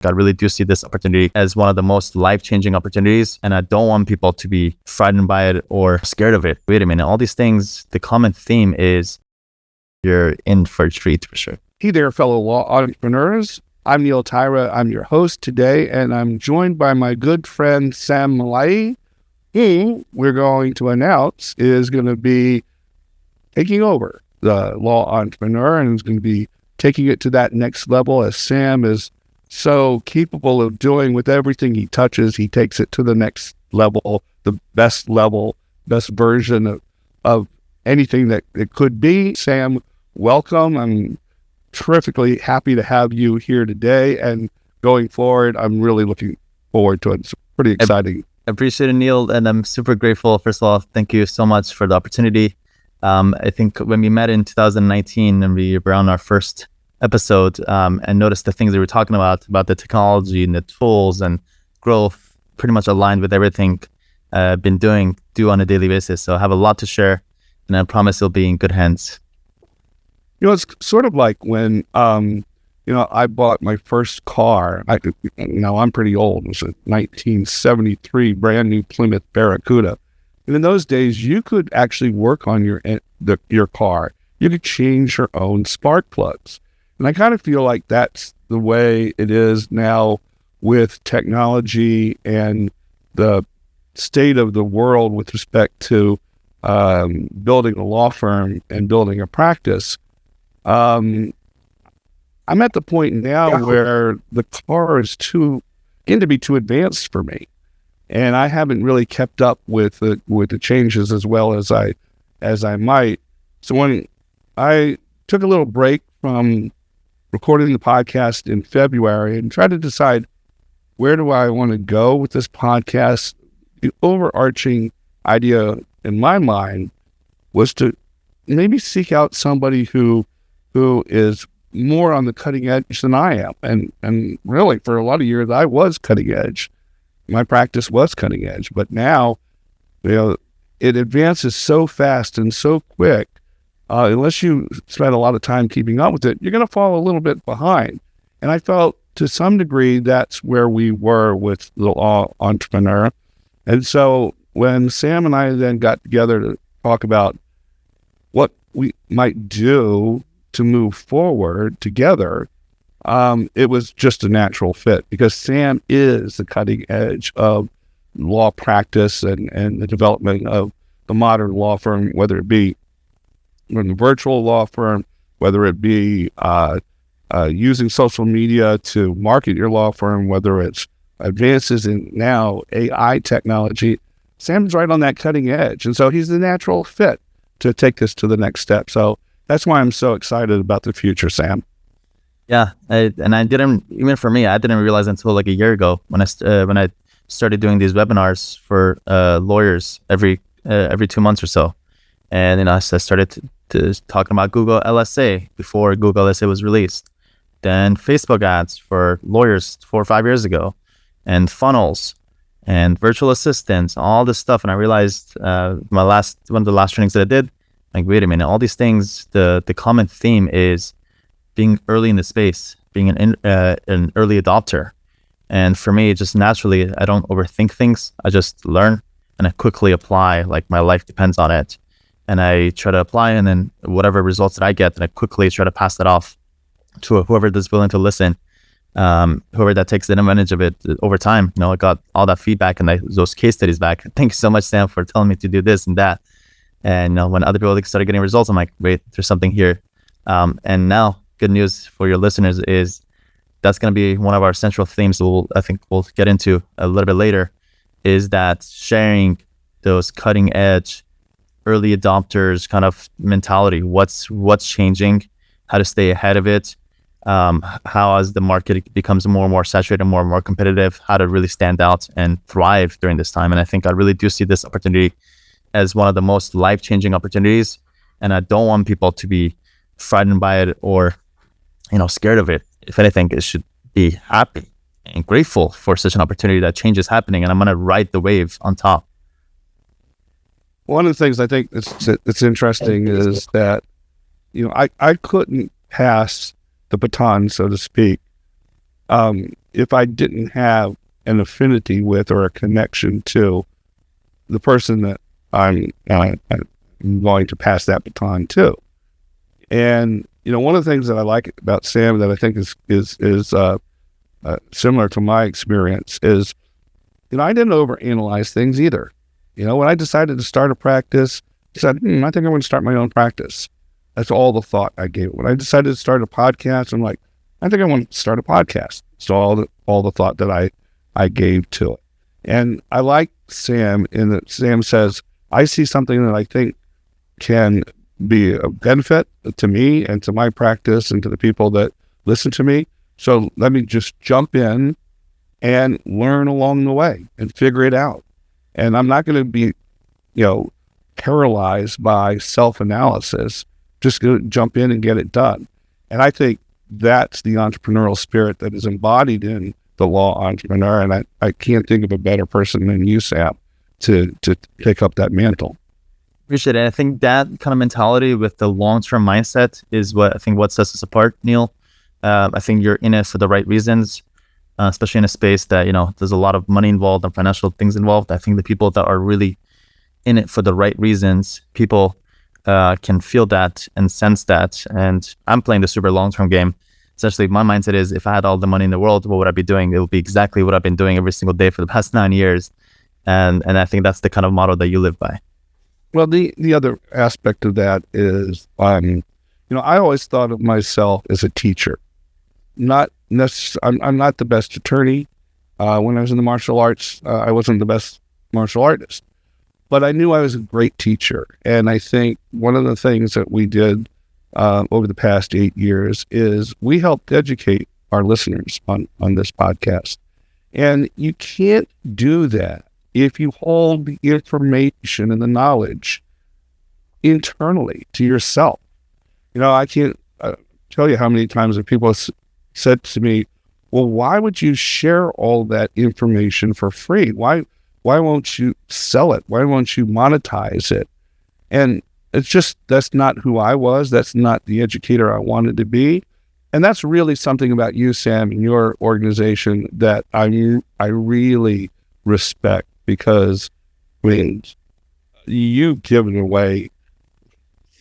I really do see this opportunity as one of the most life-changing opportunities, and I don't want people to be frightened by it or scared of it. Wait a minute, all these things, the common theme is you're in for a treat for sure. Hey there, fellow law entrepreneurs. I'm Tyra. I'm your host today, and I'm joined by my good friend, Sam Malai, who we're going to announce is going to be taking over the law entrepreneur and is going to be taking it to that next level, as Sam is so capable of doing with everything he touches. He takes it to the next level, the best version of anything that it could be. Sam, welcome. I'm terrifically happy to have you here today, and going forward, I'm really looking forward to it. It's pretty exciting. I appreciate it, Neil, and I'm super grateful. First of all, thank you so much for the opportunity. I think when we met in 2019 and we were on our first episode and noticed the things that we were talking about the technology and the tools and growth, pretty much aligned with everything I've been do on a daily basis. So I have a lot to share, and I promise it'll be in good hands. It's sort of like when, I bought my first car. I'm pretty old. It was a 1973 brand new Plymouth Barracuda. And in those days, you could actually work on your car. You could change your own spark plugs. And I kind of feel like that's the way it is now with technology and the state of the world with respect to building a law firm and building a practice. I'm at the point now where the car is getting to be too advanced for me, and I haven't really kept up with the changes as well as I might. So when I took a little break from recording the podcast in February and tried to decide where do I want to go with this podcast, the overarching idea in my mind was to maybe seek out somebody who is more on the cutting edge than I am. And really, for a lot of years, I was cutting edge. My practice was cutting edge. But now, it advances so fast and so quick, unless you spend a lot of time keeping up with it, you're going to fall a little bit behind. And I felt to some degree that's where we were with the law entrepreneur. And so when Sam and I then got together to talk about what we might do to move forward together, it was just a natural fit because Sam is the cutting edge of law practice and the development of the modern law firm, whether it be in the virtual law firm, whether it be using social media to market your law firm, whether it's advances in now AI technology. Sam's right on that cutting edge. And so he's the natural fit to take this to the next step. So that's why I'm so excited about the future, Sam. Yeah, I didn't realize until like a year ago when I started doing these webinars for lawyers every 2 months or so, and I started to talking about Google LSA before Google LSA was released, then Facebook ads for lawyers 4 or 5 years ago, and funnels and virtual assistants, all this stuff, and I realized one of the last trainings that I did, like, wait a minute, all these things, the common theme is being early in the space, being an early adopter. And for me, just naturally, I don't overthink things. I just learn and I quickly apply, like my life depends on it. And I try to apply, and then whatever results that I get, then I quickly try to pass that off to whoever that's willing to listen, whoever that takes advantage of it over time. I got all that feedback and those case studies back. Thank you so much, Sam, for telling me to do this and that. And when other people started getting results, I'm like, wait, there's something here. And now, good news for your listeners is that's going to be one of our central themes I think we'll get into a little bit later, is that sharing those cutting edge early adopters kind of mentality. What's changing, how to stay ahead of it, how as the market becomes more and more saturated, more and more competitive, how to really stand out and thrive during this time. And I think I really do see this opportunity as one of the most life-changing opportunities. And I don't want people to be frightened by it or, scared of it. If anything, it should be happy and grateful for such an opportunity that change is happening, and I'm going to ride the wave on top. One of the things I think that's interesting is that, I couldn't pass the baton, so to speak, if I didn't have an affinity with or a connection to the person that I'm going to pass that baton to. And one of the things that I like about Sam that I think is similar to my experience is, I didn't overanalyze things either. When I decided to start a practice, I said, I think I'm going to start my own practice. That's all the thought I gave. When I decided to start a podcast, I'm like, I think I want to start a podcast. So all the thought that I gave to it. And I like Sam in that Sam says, I see something that I think can be a benefit to me and to my practice and to the people that listen to me. So let me just jump in and learn along the way and figure it out. And I'm not going to be, paralyzed by self-analysis, just going to jump in and get it done. And I think that's the entrepreneurial spirit that is embodied in the law entrepreneur. And I can't think of a better person than you, Sam, to pick up that mantle. Appreciate it. I think that kind of mentality with the long-term mindset is what sets us apart, Neil. I think you're in it for the right reasons, especially in a space that, there's a lot of money involved and financial things involved. I think the people that are really in it for the right reasons, people can feel that and sense that. And I'm playing the super long-term game. Essentially, my mindset is, if I had all the money in the world, what would I be doing? It would be exactly what I've been doing every single day for the past 9 years. And I think that's the kind of motto that you live by. Well, the other aspect of that is, I always thought of myself as a teacher. I'm not the best attorney. When I was in the martial arts, I wasn't the best martial artist. But I knew I was a great teacher. And I think one of the things that we did over the past 8 years is we helped educate our listeners on this podcast. And you can't do that if you hold the information and the knowledge internally to yourself. I can't tell you how many times that people said to me, well, why would you share all that information for free? Why won't you sell it? Why won't you monetize it? And it's just, that's not who I was. That's not the educator I wanted to be. And that's really something about you, Sam, and your organization that I really respect, because you've given away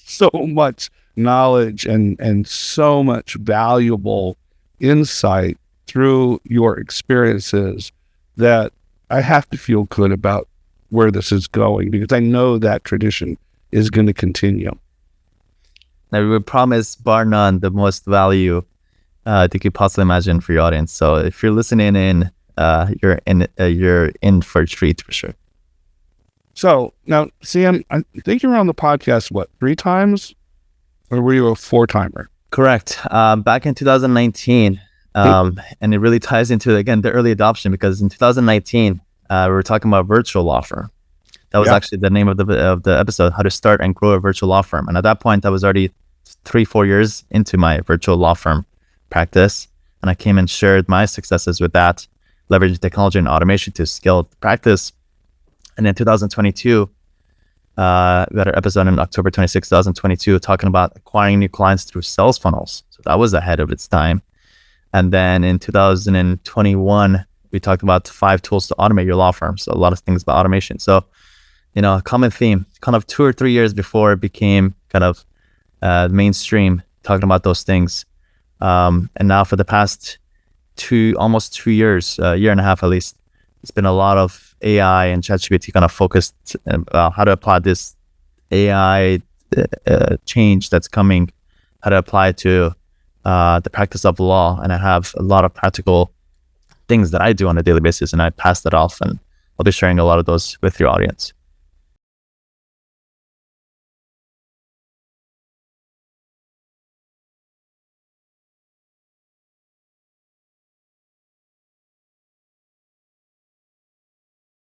so much knowledge and so much valuable insight through your experiences that I have to feel good about where this is going, because I know that tradition is going to continue. Now, we would promise, bar none, the most value that you could possibly imagine for your audience. So if you're listening in, you're in for a treat for sure. So now, Sam, I think you were on the podcast, 3 times? Or were you a 4-timer? Correct. Back in 2019, and it really ties into, again, the early adoption, because in 2019, we were talking about virtual law firm. That was actually the name of the episode, how to start and grow a virtual law firm. And at that point, I was already 3-4 years into my virtual law firm practice. And I came and shared my successes with that, leveraging technology and automation to scale the practice. And in 2022, we had an episode on October 26, 2022, talking about acquiring new clients through sales funnels. So that was ahead of its time. And then in 2021, we talked about 5 tools to automate your law firm. So a lot of things about automation. So, a common theme, kind of 2 or 3 years before it became kind of mainstream, talking about those things. And now for the past almost 2 years, a year and a half at least, it's been a lot of AI and ChatGPT kind of focused about how to apply this AI change that's coming, how to apply it to the practice of law. And I have a lot of practical things that I do on a daily basis, and I pass that off, and I'll be sharing a lot of those with your audience.